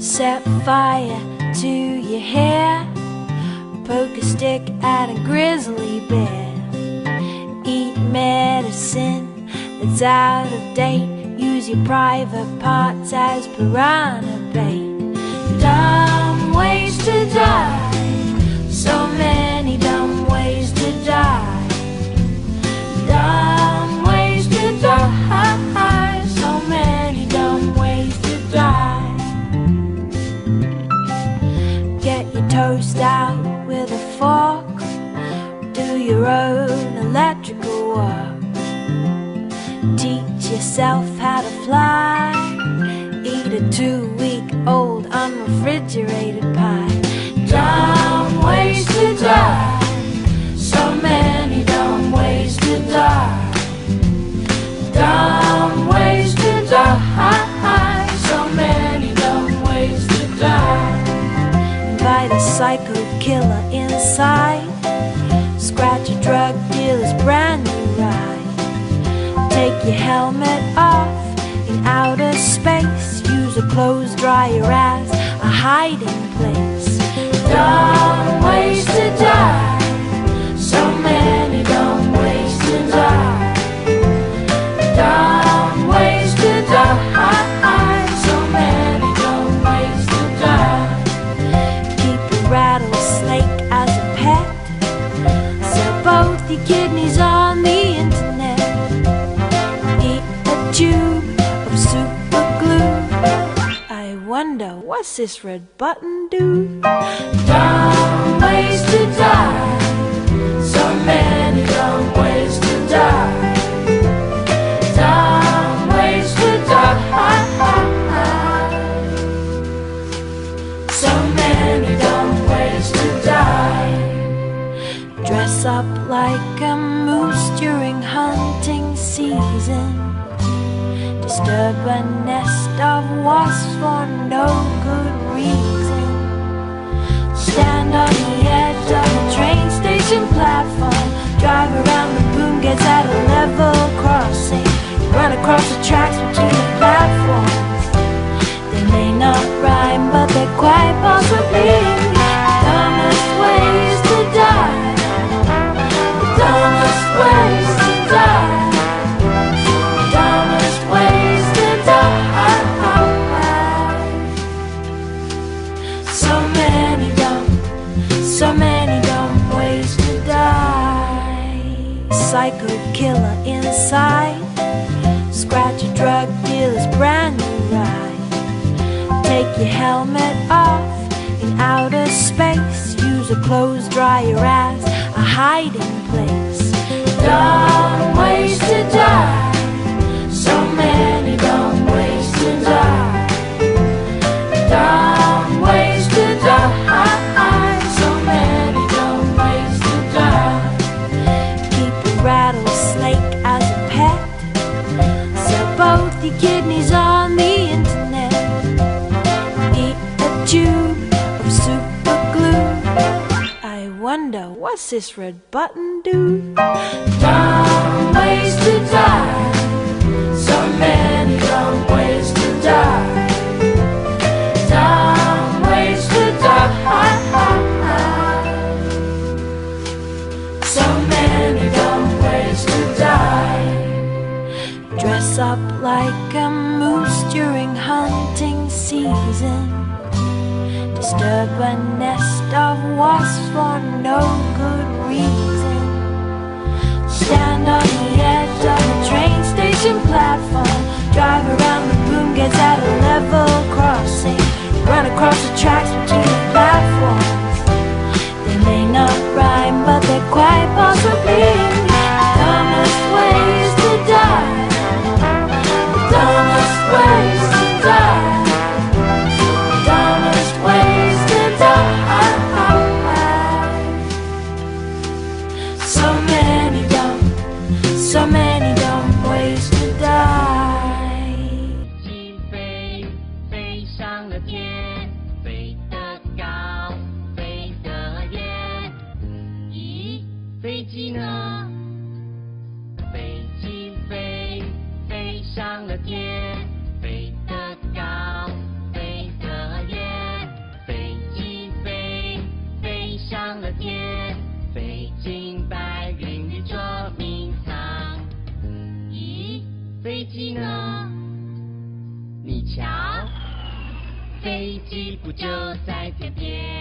Set fire to your hair, poke a stick at a grizzly bear. Eat medicine that's out of date, use your private parts as piranha bait. Dumb ways to die, so many dumb ways to die. Dumb ways to die, so many dumb ways to die. Get your toast out with a fork, do your own electrical work. Teach yourself how to fly, eat a 2-week-old unrefrigerated pie. Dumb ways to die, so many dumb ways to die. Dumb ways to die, so many dumb ways to die. Invite a psycho killer inside, scratch a drug dealer's brand new ride. Take your helmet off in outer space, use a clothes dryer as a hiding place. Dumb ways to die, so many dumb ways to die. Dumb ways to die, so many dumb ways to die. Keep a rattlesnake as a pet, sell both your kidneys on the internet. Eat a tube of super glue, I wonder what's this red button do? Dumb ways to die, so many dumb ways to die. Dumb ways to die, so many dumb ways to die. Dress up like a moose during hunting season, disturb a nest of wasps for no good reason. Stand on the edge of a train station platform, drive around the boom gates at a level crossing. Run across the tracks between the platforms. They may not rhyme, but they're quite possibly dumbest ways to die. Dumbest ways to die. Dumbest ways to die. So many dumb ways to die. Psycho killer inside, scratch a drug dealer's brand new ride. Take your helmet off in outer space, use a clothes dryer as a hiding place. Dumb ways to die, so many dumb ways to die. Dumb ways to die, so many dumb ways to die. Keep a rattlesnake as a pet, sell both your kidneys on the internet. Eat a tube of super glue, I wonder what's this red button do? Dumb ways to die, so many dumb ways to die. Dumb ways to die, so many dumb ways to die. Dress up like a moose during hunting season, disturb a nest of wasps for no good reason. Stand on the edge of a train station platform, drive around the boom gates at a level crossing. Run across the tracks between the platforms. They may not rhyme, but they're quite possibly dumbest ways to die. Dumbest ways to die. Dumbest ways to die. So many dumb ways to die. 上了天，飞进白云里捉迷藏。咦，飞机呢？你瞧，飞机不就在天边？